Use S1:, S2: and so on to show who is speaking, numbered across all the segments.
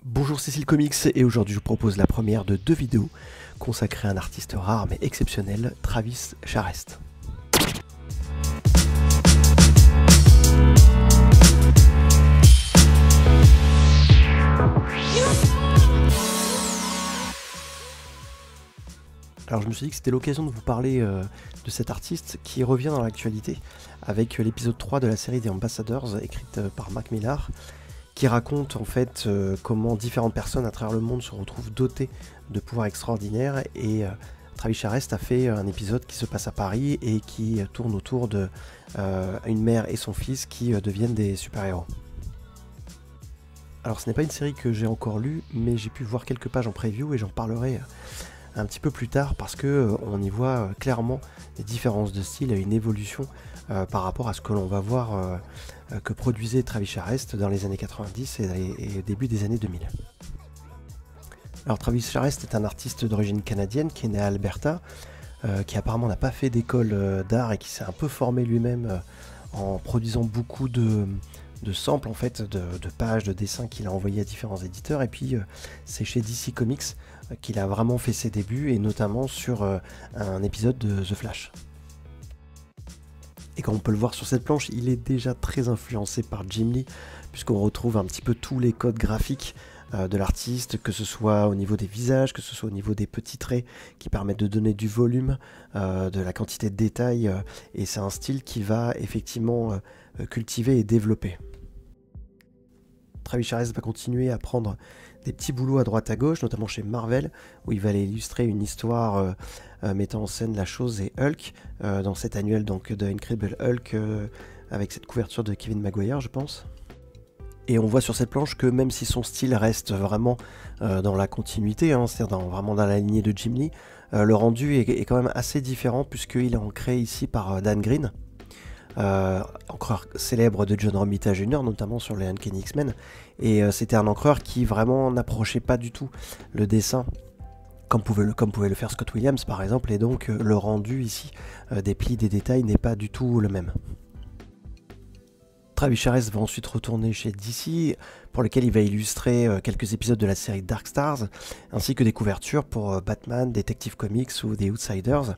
S1: Bonjour Cécile Comics et aujourd'hui je vous propose la première de 2 vidéos consacrées à un artiste rare mais exceptionnel, Travis Charest. Alors je me suis dit que c'était l'occasion de vous parler de cet artiste qui revient dans l'actualité avec l'épisode 3 de la série The Ambassadors écrite par Mac Millar, qui raconte en fait comment différentes personnes à travers le monde se retrouvent dotées de pouvoirs extraordinaires. Et Travis Charest a fait un épisode qui se passe à Paris et qui tourne autour de une mère et son fils qui deviennent des super-héros. Alors ce n'est pas une série que j'ai encore lue, mais j'ai pu voir quelques pages en preview et j'en parlerai un petit peu plus tard parce que on y voit clairement des différences de style et une évolution par rapport à ce que l'on va voir que produisait Travis Charest dans les années 90 et début des années 2000. Alors Travis Charest est un artiste d'origine canadienne qui est né à Alberta, qui apparemment n'a pas fait d'école d'art et qui s'est un peu formé lui-même en produisant beaucoup de samples en fait, de pages, de dessins qu'il a envoyés à différents éditeurs. Et puis c'est chez DC Comics qu'il a vraiment fait ses débuts, et notamment sur un épisode de The Flash. Et comme on peut le voir sur cette planche, il est déjà très influencé par Jim Lee, puisqu'on retrouve un petit peu tous les codes graphiques de l'artiste, que ce soit au niveau des visages, que ce soit au niveau des petits traits qui permettent de donner du volume, de la quantité de détails, et c'est un style qui va effectivement cultiver et développer. Travis Charest va continuer à prendre des petits boulots à droite à gauche, notamment chez Marvel, où il va aller illustrer une histoire mettant en scène la chose et Hulk, dans cet annuel donc, de Incredible Hulk, avec cette couverture de Kevin Maguire, je pense. Et on voit sur cette planche que même si son style reste vraiment dans la continuité, hein, c'est-à-dire vraiment dans la lignée de Jim Lee, le rendu est quand même assez différent, puisqu'il est ancré ici par Dan Green, encreur célèbre de John Romita Jr., notamment sur les Uncanny X-Men, et c'était un encreur qui vraiment n'approchait pas du tout le dessin comme pouvait le faire Scott Williams par exemple, et donc le rendu ici des plis, des détails n'est pas du tout le même. Travis Charest va ensuite retourner chez DC, pour lequel il va illustrer quelques épisodes de la série Dark Stars, ainsi que des couvertures pour Batman, Detective Comics ou The Outsiders.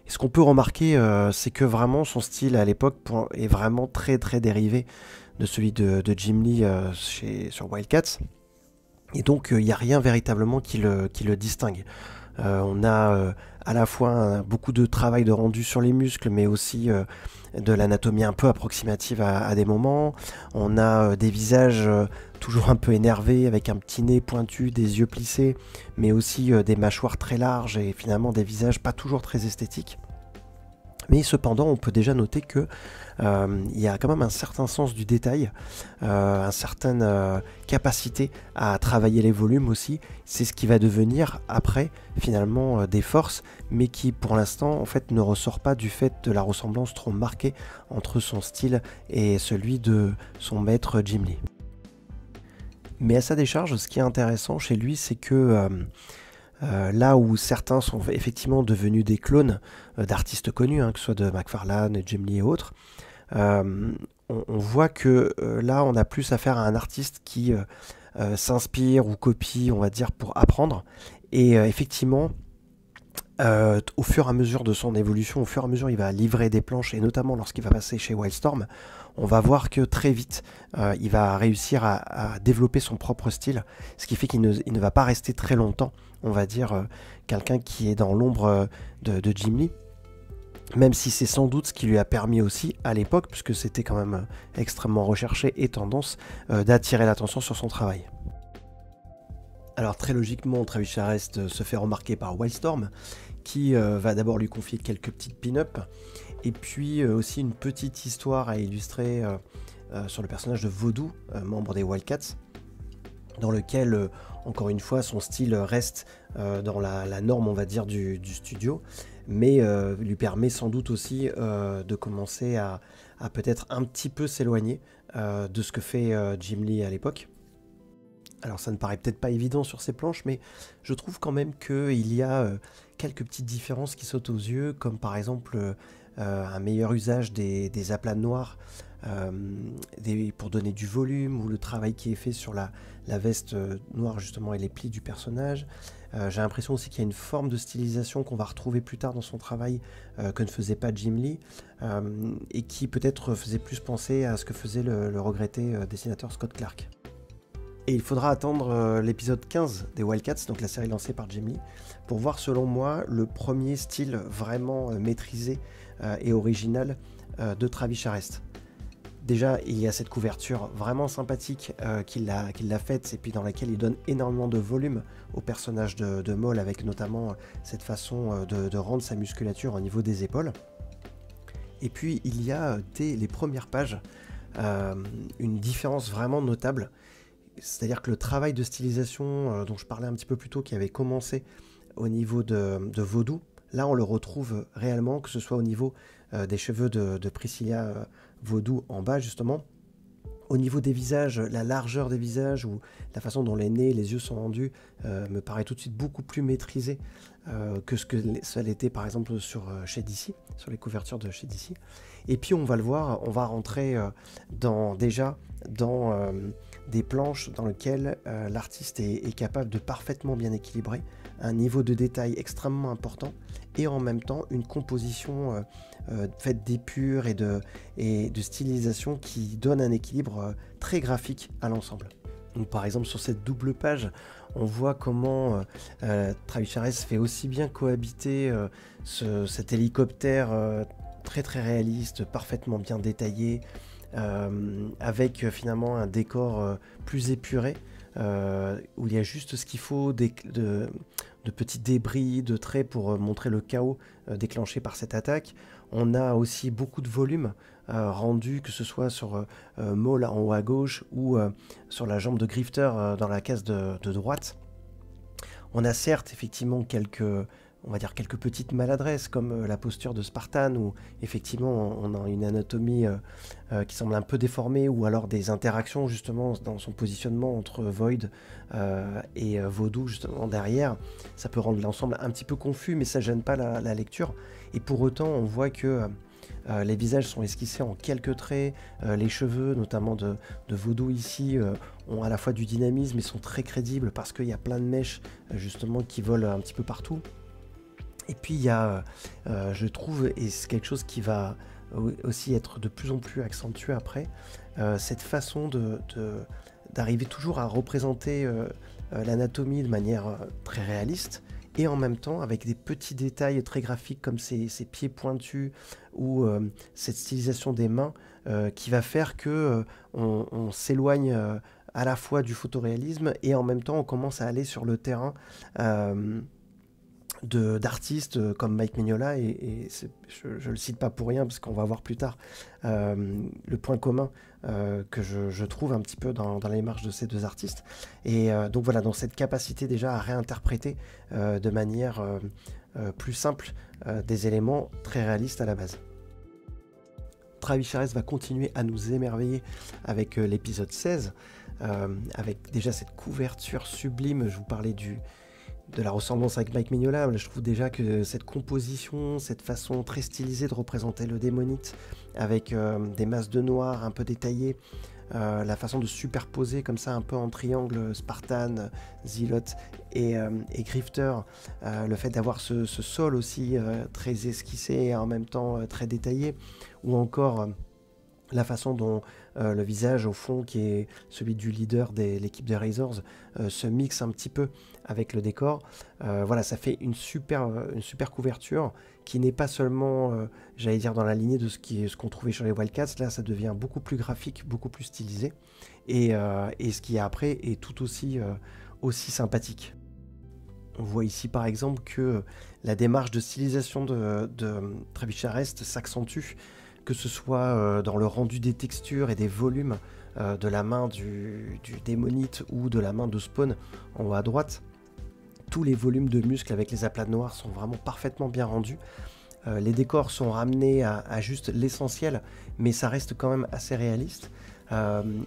S1: Et ce qu'on peut remarquer, c'est que vraiment son style à l'époque est vraiment très dérivé de celui de Jim Lee sur Wildcats. Et donc il n'y a rien véritablement qui le distingue. On a à la fois beaucoup de travail de rendu sur les muscles, mais aussi de l'anatomie un peu approximative à des moments. On a des visages toujours un peu énervés, avec un petit nez pointu, des yeux plissés, mais aussi des mâchoires très larges et finalement des visages pas toujours très esthétiques. Mais cependant, on peut déjà noter que il y a quand même un certain sens du détail, une certaine capacité à travailler les volumes aussi. C'est ce qui va devenir après finalement des forces, mais qui pour l'instant en fait ne ressort pas du fait de la ressemblance trop marquée entre son style et celui de son maître Jim Lee. Mais à sa décharge, ce qui est intéressant chez lui, c'est que là où certains sont effectivement devenus des clones d'artistes connus, hein, que ce soit de McFarlane, Jim Lee et autres, on voit que là on a plus affaire à un artiste qui s'inspire ou copie, on va dire, pour apprendre. Et effectivement, au fur et à mesure de son évolution, au fur et à mesure il va livrer des planches, et notamment lorsqu'il va passer chez Wildstorm, on va voir que très vite il va réussir à développer son propre style, ce qui fait qu'il ne va pas rester très longtemps, on va dire, quelqu'un qui est dans l'ombre de Jim Lee, même si c'est sans doute ce qui lui a permis aussi à l'époque, puisque c'était quand même extrêmement recherché et tendance, d'attirer l'attention sur son travail. Alors très logiquement, Travis Charest se fait remarquer par Wildstorm, qui va d'abord lui confier quelques petites pin-up, et puis aussi une petite histoire à illustrer sur le personnage de Voodoo, membre des Wildcats, dans lequel, encore une fois, son style reste dans la norme, on va dire, du studio, mais lui permet sans doute aussi de commencer à peut-être un petit peu s'éloigner de ce que fait Jim Lee à l'époque. Alors ça ne paraît peut-être pas évident sur ces planches, mais je trouve quand même qu'il y a quelques petites différences qui sautent aux yeux, comme par exemple un meilleur usage des aplats noirs pour donner du volume, ou le travail qui est fait sur la veste noire justement et les plis du personnage. J'ai l'impression aussi qu'il y a une forme de stylisation qu'on va retrouver plus tard dans son travail que ne faisait pas Jim Lee, et qui peut-être faisait plus penser à ce que faisait le regretté dessinateur Scott Clark. Et il faudra attendre l'épisode 15 des Wildcats, donc la série lancée par Jim Lee, pour voir selon moi le premier style vraiment maîtrisé et original de Travis Charest. Déjà, il y a cette couverture vraiment sympathique qu'il a faite, et puis dans laquelle il donne énormément de volume au personnage de Maul, avec notamment cette façon de rendre sa musculature au niveau des épaules. Et puis il y a dès les premières pages une différence vraiment notable. C'est-à-dire que le travail de stylisation dont je parlais un petit peu plus tôt, qui avait commencé au niveau de Vaudou, là on le retrouve réellement, que ce soit au niveau des cheveux de Priscilla Vaudou en bas justement, au niveau des visages, la largeur des visages ou la façon dont les nez, les yeux sont rendus me paraît tout de suite beaucoup plus maîtrisé que ce que ça l'était par exemple chez DC, sur les couvertures de chez DC. Et puis on va le voir, on va rentrer déjà dans des planches dans lesquelles l'artiste est capable de parfaitement bien équilibrer un niveau de détail extrêmement important, et en même temps une composition faite d'épure et de stylisation qui donne un équilibre très graphique à l'ensemble. Donc, par exemple, sur cette double page, on voit comment Travis Charest fait aussi bien cohabiter cet hélicoptère très très réaliste, parfaitement bien détaillé, avec finalement un décor plus épuré, où il y a juste ce qu'il faut de petits débris, de traits pour montrer le chaos déclenché par cette attaque. On a aussi beaucoup de volume rendu, que ce soit sur Maul en haut à gauche ou sur la jambe de Grifter dans la case de droite. On a certes effectivement quelques petites maladresses, comme la posture de Spartan, où effectivement on a une anatomie qui semble un peu déformée, ou alors des interactions justement dans son positionnement entre Void et Vaudou justement derrière. Ça peut rendre l'ensemble un petit peu confus, mais ça gêne pas la lecture. Et pour autant, on voit que les visages sont esquissés en quelques traits, les cheveux notamment de Vaudou ici ont à la fois du dynamisme et sont très crédibles, parce qu'il y a plein de mèches justement qui volent un petit peu partout. Et puis il y a, je trouve, et c'est quelque chose qui va aussi être de plus en plus accentué après, cette façon d'arriver toujours à représenter l'anatomie de manière très réaliste, et en même temps avec des petits détails très graphiques comme ces pieds pointus, ou cette stylisation des mains qui va faire que on s'éloigne à la fois du photoréalisme, et en même temps on commence à aller sur le terrain d'artistes comme Mike Mignola, et je le cite pas pour rien, parce qu'on va voir plus tard le point commun que je trouve un petit peu dans la démarche de ces deux artistes. Et donc voilà, dans cette capacité déjà à réinterpréter de manière plus simple des éléments très réalistes à la base. Travis Charest va continuer à nous émerveiller avec l'épisode 16, avec déjà cette couverture sublime. Je vous parlais de la ressemblance avec Mike Mignola. Je trouve déjà que cette composition, cette façon très stylisée de représenter le démonite, avec des masses de noir un peu détaillées, la façon de superposer comme ça un peu en triangle Spartan, Zealot et Grifter, le fait d'avoir ce sol aussi très esquissé et en même temps très détaillé, ou encore la façon dont le visage au fond, qui est celui du leader de l'équipe des Razors, se mixe un petit peu avec le décor. Voilà, ça fait une super couverture qui n'est pas seulement, j'allais dire, dans la lignée de ce qu'on trouvait sur les Wildcats. Là, ça devient beaucoup plus graphique, beaucoup plus stylisé, et ce qui est après est tout aussi sympathique. On voit ici par exemple que la démarche de stylisation de Travis Charest s'accentue, que ce soit dans le rendu des textures et des volumes de la main du démonite ou de la main de Spawn en haut à droite. Tous les volumes de muscles avec les aplats noirs sont vraiment parfaitement bien rendus. Les décors sont ramenés à juste l'essentiel, mais ça reste quand même assez réaliste.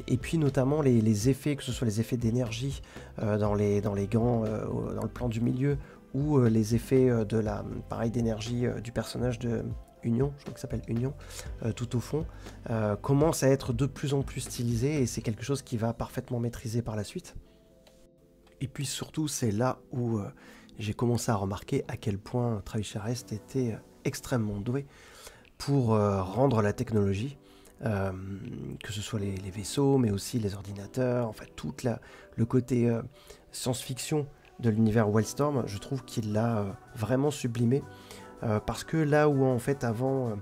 S1: Et puis notamment les effets, que ce soit les effets d'énergie dans les gants, dans le plan du milieu, ou les effets d'énergie du personnage de Union, je crois que ça s'appelle Union, tout au fond, commence à être de plus en plus stylisé et c'est quelque chose qui va parfaitement maîtriser par la suite. Et puis surtout, c'est là où j'ai commencé à remarquer à quel point Travis Charest était extrêmement doué pour rendre la technologie, que ce soit les vaisseaux, mais aussi les ordinateurs, enfin tout le côté science-fiction de l'univers Wildstorm, je trouve qu'il l'a vraiment sublimé, parce que là où en fait avant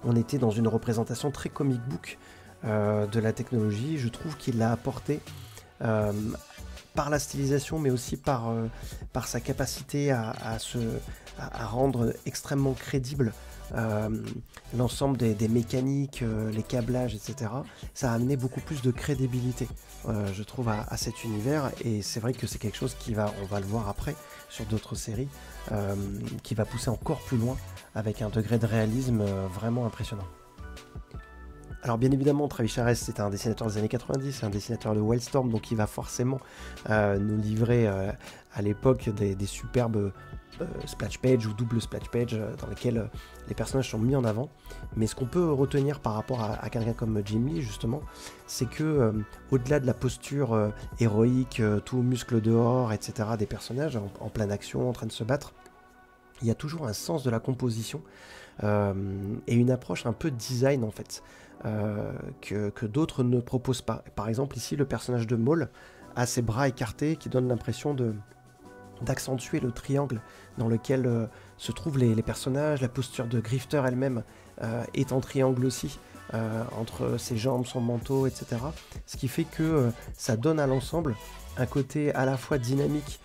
S1: on était dans une représentation très comic book de la technologie, je trouve qu'il l'a apporté par la stylisation, mais aussi par sa capacité à rendre extrêmement crédible l'ensemble des mécaniques, les câblages, etc. Ça a amené beaucoup plus de crédibilité, je trouve, à cet univers, et c'est vrai que c'est quelque chose on va le voir après sur d'autres séries, qui va pousser encore plus loin avec un degré de réalisme vraiment impressionnant. Alors bien évidemment, Travis Charest, c'est un dessinateur des années 90, c'est un dessinateur de Wildstorm, donc il va forcément nous livrer à l'époque des superbes splash page ou double splash page dans lesquels les personnages sont mis en avant. Mais ce qu'on peut retenir par rapport à quelqu'un comme Jim Lee, justement, c'est que au-delà de la posture héroïque, tout muscle dehors, etc., des personnages en pleine action, en train de se battre, il y a toujours un sens de la composition et une approche un peu design en fait, que d'autres ne proposent pas. Par exemple ici le personnage de Maul a ses bras écartés qui donnent l'impression d'accentuer le triangle dans lequel se trouvent les personnages. La posture de Grifter elle-même est en triangle aussi, entre ses jambes, son manteau, etc. Ce qui fait que ça donne à l'ensemble un côté à la fois dynamique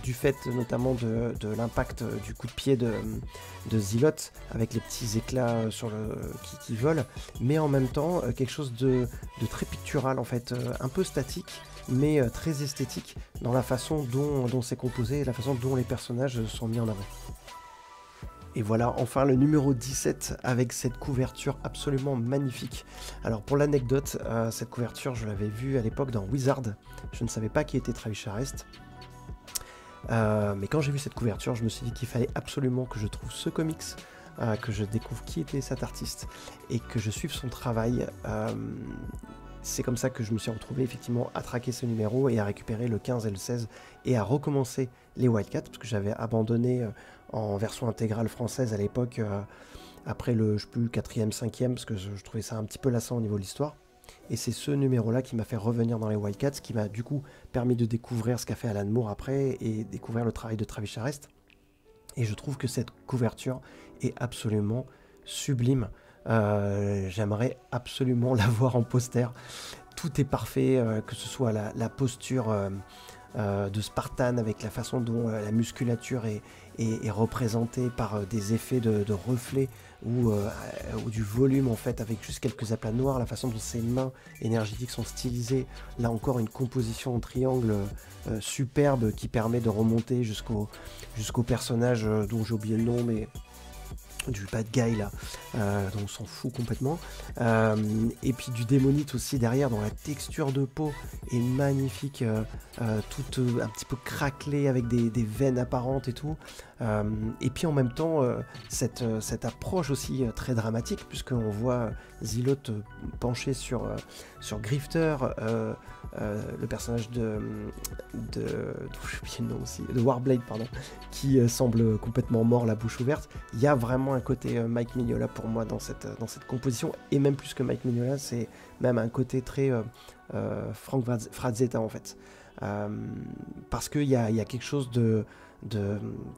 S1: du fait notamment de l'impact du coup de pied de Zealot avec les petits éclats qui volent, mais en même temps quelque chose de très pictural en fait, un peu statique, mais très esthétique dans la façon dont c'est composé et la façon dont les personnages sont mis en avant. Et voilà, enfin le numéro 17 avec cette couverture absolument magnifique. Alors pour l'anecdote, cette couverture je l'avais vue à l'époque dans Wizard, je ne savais pas qui était Travis Charest. Mais quand j'ai vu cette couverture, je me suis dit qu'il fallait absolument que je trouve ce comics, que je découvre qui était cet artiste et que je suive son travail. C'est comme ça que je me suis retrouvé effectivement à traquer ce numéro et à récupérer le 15 et le 16 et à recommencer les Wildcats, parce que j'avais abandonné en version intégrale française à l'époque, après le 4e, 5e, parce que je trouvais ça un petit peu lassant au niveau de l'histoire. Et c'est ce numéro-là qui m'a fait revenir dans les Wildcats, qui m'a du coup permis de découvrir ce qu'a fait Alan Moore après et découvrir le travail de Travis Charest. Et je trouve que cette couverture est absolument sublime. J'aimerais absolument la voir en poster. Tout est parfait, que ce soit la posture de Spartan avec la façon dont la musculature est représentée par des effets de reflets ou du volume en fait, avec juste quelques aplats noirs, la façon dont ses mains énergétiques sont stylisées, là encore une composition en triangle superbe qui permet de remonter jusqu'au personnage dont j'ai oublié le nom, mais du bad guy là, dont on s'en fout complètement, et puis du démonite aussi derrière, dont la texture de peau est magnifique, toute un petit peu craquelée avec des veines apparentes et tout, et puis en même temps cette approche aussi très dramatique, puisqu'on voit Zealot penché sur Grifter, le personnage de Warblade, pardon, qui semble complètement mort, la bouche ouverte. Il y a vraiment un côté Mike Mignola pour moi dans cette composition, et même plus que Mike Mignola, c'est même un côté très Frank Frazetta en fait, parce qu'il y a quelque chose de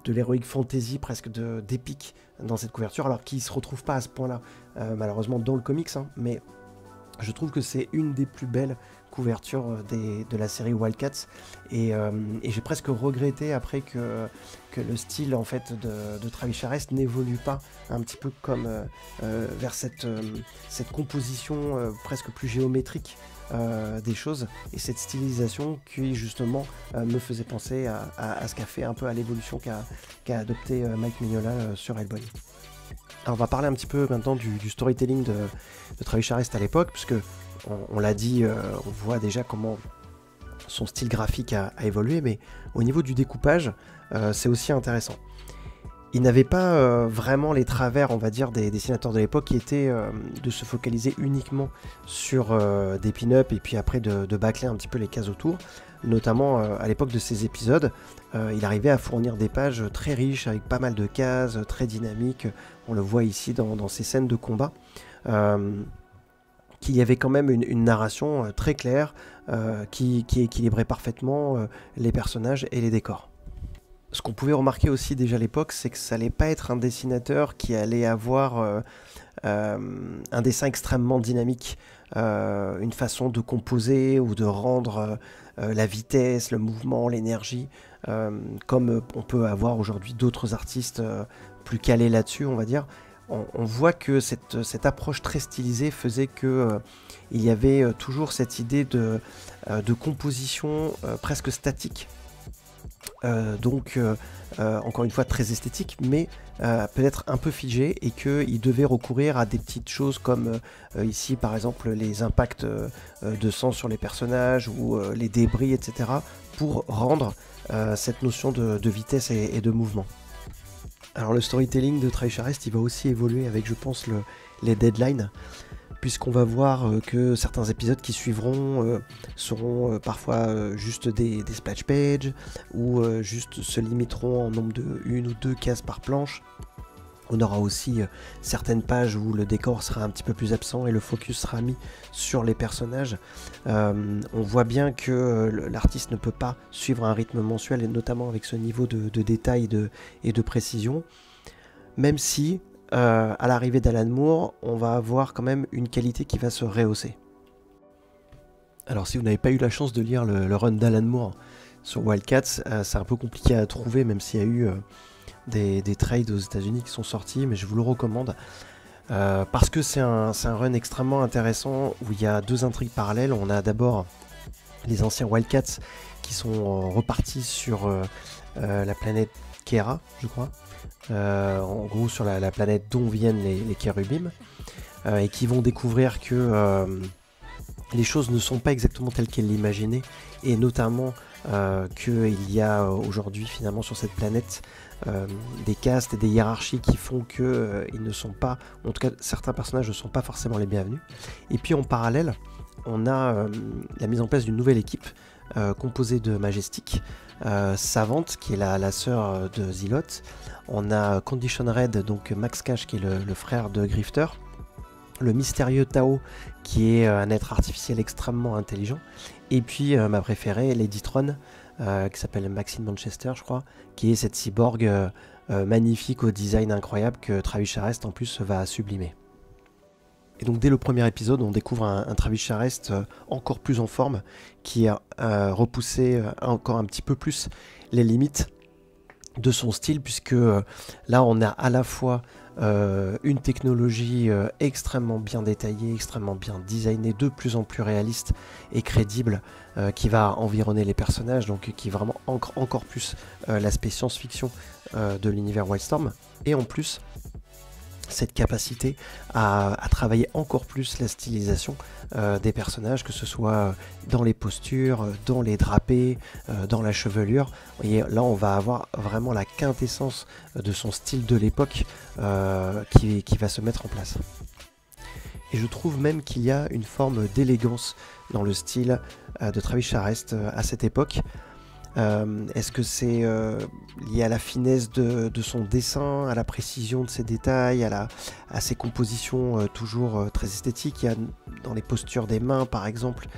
S1: l'heroic fantasy, presque d'épique dans cette couverture, alors qu'il ne se retrouve pas à ce point-là malheureusement dans le comics, hein, mais je trouve que c'est une des plus belles couvertures de la série Wildcats, et j'ai presque regretté après que le style en fait de Travis Charest n'évolue pas un petit peu comme vers cette composition presque plus géométrique des choses, et cette stylisation qui justement me faisait penser à ce qu'a fait un peu à l'évolution qu'a adopté Mike Mignola sur Hellboy. Alors on va parler un petit peu maintenant du storytelling de Travis Charest à l'époque, puisque on l'a dit, on voit déjà comment son style graphique a évolué, mais au niveau du découpage, c'est aussi intéressant. Il n'avait pas vraiment les travers, on va dire, des dessinateurs de l'époque qui étaient de se focaliser uniquement sur des pin-up et puis après de bâcler un petit peu les cases autour. Notamment à l'époque de ces épisodes, il arrivait à fournir des pages très riches avec pas mal de cases, très dynamiques. On le voit ici dans ces scènes de combat. Qu'il y avait quand même une narration très claire qui équilibrait parfaitement les personnages et les décors. Ce qu'on pouvait remarquer aussi déjà à l'époque, c'est que ça allait pas être un dessinateur qui allait avoir un dessin extrêmement dynamique, une façon de composer ou de rendre la vitesse, le mouvement, l'énergie, comme on peut avoir aujourd'hui d'autres artistes plus calés là-dessus, on va dire. On voit que cette approche très stylisée faisait que il y avait toujours cette idée de composition presque statique. Donc encore une fois très esthétique, mais peut-être un peu figé, et qu'il devait recourir à des petites choses comme ici par exemple les impacts de sang sur les personnages ou les débris, etc. pour rendre cette notion de vitesse et de mouvement. Alors le storytelling de Travis Charest, il va aussi évoluer avec, je pense, les deadlines, puisqu'on va voir que certains épisodes qui suivront seront parfois juste des splash pages, ou juste se limiteront en nombre de 1 ou 2 cases par planche. On aura aussi certaines pages où le décor sera un petit peu plus absent et le focus sera mis sur les personnages. On voit bien que l'artiste ne peut pas suivre un rythme mensuel, et notamment avec ce niveau de détail et de précision, même si à l'arrivée d'Alan Moore, on va avoir quand même une qualité qui va se rehausser. Alors si vous n'avez pas eu la chance de lire le run d'Alan Moore sur Wildcats, c'est un peu compliqué à trouver, même s'il y a eu des trades aux États-Unis qui sont sortis, mais je vous le recommande parce que c'est un run extrêmement intéressant où il y a 2 intrigues parallèles. On a d'abord les anciens Wildcats qui sont repartis sur la planète Kera, je crois, en gros sur la planète dont viennent les Kérubim, et qui vont découvrir que les choses ne sont pas exactement telles qu'elles l'imaginaient, et notamment qu'il y a aujourd'hui finalement sur cette planète des castes et des hiérarchies qui font que ils ne sont pas, en tout cas certains personnages ne sont pas forcément les bienvenus. Et puis en parallèle, on a la mise en place d'une nouvelle équipe composée de Majestic, Savante qui est la sœur de Zilot, on a Condition Red, donc Max Cash qui est le frère de Grifter, le mystérieux Tao qui est un être artificiel extrêmement intelligent, et puis ma préférée, Lady Tron, qui s'appelle Maxine Manchester je crois, qui est cette cyborg magnifique au design incroyable que Travis Charest en plus va sublimer. Et donc dès le premier épisode, on découvre un Travis Charest encore plus en forme, qui a repoussé encore un petit peu plus les limites de son style, puisque là on a à la fois une technologie extrêmement bien détaillée, extrêmement bien designée, de plus en plus réaliste et crédible, qui va environner les personnages, donc qui vraiment ancre encore plus l'aspect science-fiction de l'univers Wildstorm, et en plus cette capacité à travailler encore plus la stylisation des personnages, que ce soit dans les postures, dans les drapés, dans la chevelure. Et là on va avoir vraiment la quintessence de son style de l'époque qui va se mettre en place. Et je trouve même qu'il y a une forme d'élégance dans le style de Travis Charest à cette époque. Est-ce que c'est lié à la finesse de son dessin, à la précision de ses détails, à ses compositions toujours très esthétiques? Il y a dans les postures des mains par exemple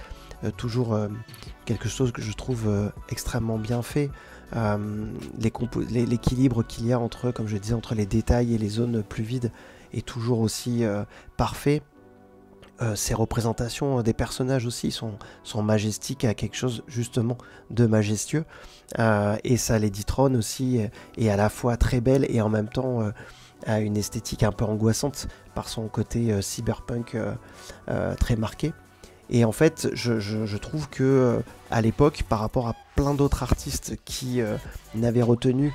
S1: toujours quelque chose que je trouve extrêmement bien fait. L'équilibre qu'il y a entre, comme je disais, entre les détails et les zones plus vides est toujours aussi parfait. Ces représentations des personnages aussi sont majestiques, à quelque chose justement de majestueux, et ça, Lady Tron aussi est à la fois très belle et en même temps a une esthétique un peu angoissante par son côté cyberpunk très marqué. Et en fait je trouve que à l'époque, par rapport à plein d'autres artistes qui n'avaient retenu,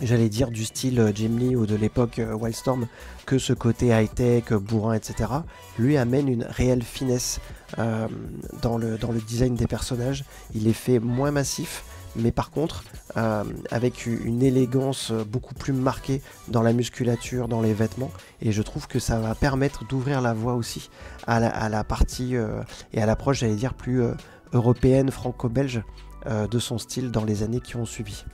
S1: j'allais dire, du style Jim Lee ou de l'époque Wildstorm, que ce côté high-tech, bourrin, etc. Lui amène une réelle finesse dans le design des personnages. Il les fait moins massifs, mais par contre avec une élégance beaucoup plus marquée dans la musculature, dans les vêtements, et je trouve que ça va permettre d'ouvrir la voie aussi à la partie et à l'approche, j'allais dire, plus européenne, franco-belge de son style dans les années qui ont suivi.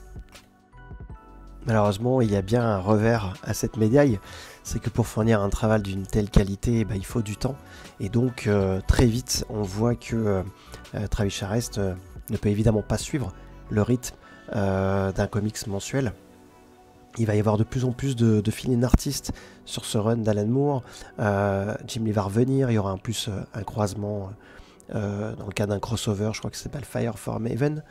S1: Malheureusement, il y a bien un revers à cette médaille, c'est que pour fournir un travail d'une telle qualité, il faut du temps, et donc très vite on voit que Travis Charest ne peut évidemment pas suivre le rythme d'un comics mensuel. Il va y avoir de plus en plus de fill-in artistes sur ce run d'Alan Moore. Jim Lee va revenir, il y aura en plus un croisement dans le cas d'un crossover, je crois que ça s'appelle Fire for Maven.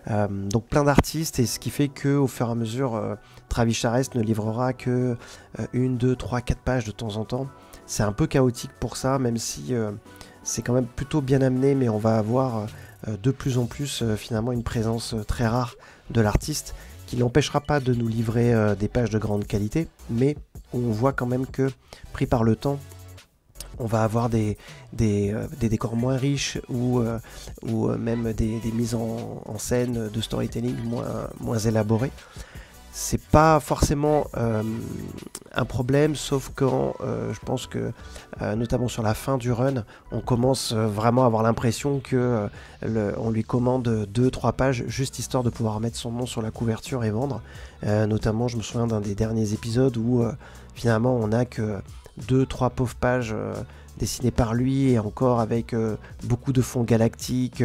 S1: Donc plein d'artistes, et ce qui fait que au fur et à mesure Travis Charest ne livrera que 1, 2, 3, 4 pages de temps en temps. C'est un peu chaotique pour ça, même si c'est quand même plutôt bien amené, mais on va avoir de plus en plus finalement une présence très rare de l'artiste, qui n'empêchera pas de nous livrer des pages de grande qualité, mais on voit quand même que, pris par le temps, on va avoir des décors moins riches ou même des mises en scène de storytelling moins élaborées. C'est pas forcément un problème, sauf quand je pense que notamment sur la fin du run, on commence vraiment à avoir l'impression que on lui commande 2-3 pages juste histoire de pouvoir mettre son nom sur la couverture et vendre. Notamment, je me souviens d'un des derniers épisodes où finalement on n'a que 2-3 pauvres pages dessinées par lui, et encore avec beaucoup de fonds galactiques,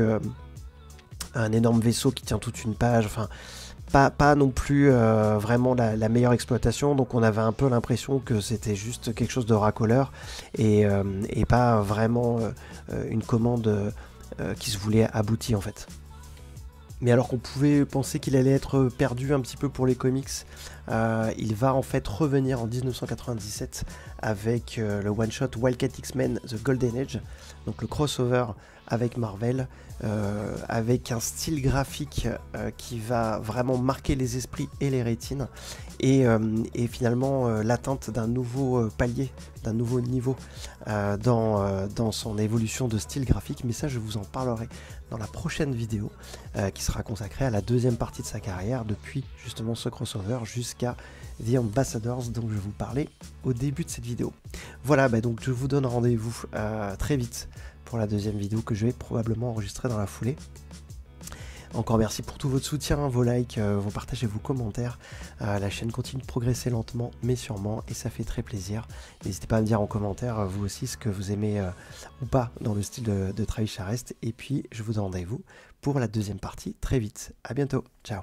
S1: un énorme vaisseau qui tient toute une page, enfin pas non plus vraiment la meilleure exploitation, donc on avait un peu l'impression que c'était juste quelque chose de racoleur et pas vraiment une commande qui se voulait aboutir en fait. Mais alors qu'on pouvait penser qu'il allait être perdu un petit peu pour les comics, il va en fait revenir en 1997 avec le one-shot Wildcat X-Men The Golden Age, donc le crossover avec Marvel, avec un style graphique qui va vraiment marquer les esprits et les rétines, et finalement l'atteinte d'un nouveau palier, d'un nouveau niveau dans son évolution de style graphique. Mais ça, je vous en parlerai dans la prochaine vidéo qui sera consacrée à la deuxième partie de sa carrière, depuis justement ce crossover jusqu'à The Ambassadors dont je vous parlais au début de cette vidéo. Voilà, donc je vous donne rendez-vous très vite pour la deuxième vidéo que je vais probablement enregistrer dans la foulée. Encore merci pour tout votre soutien, vos likes, vos partages et vos commentaires. La chaîne continue de progresser lentement mais sûrement, et ça fait très plaisir. N'hésitez pas à me dire en commentaire vous aussi ce que vous aimez ou pas dans le style de Travis Charest. Et puis je vous donne rendez-vous pour la deuxième partie très vite. À bientôt, ciao.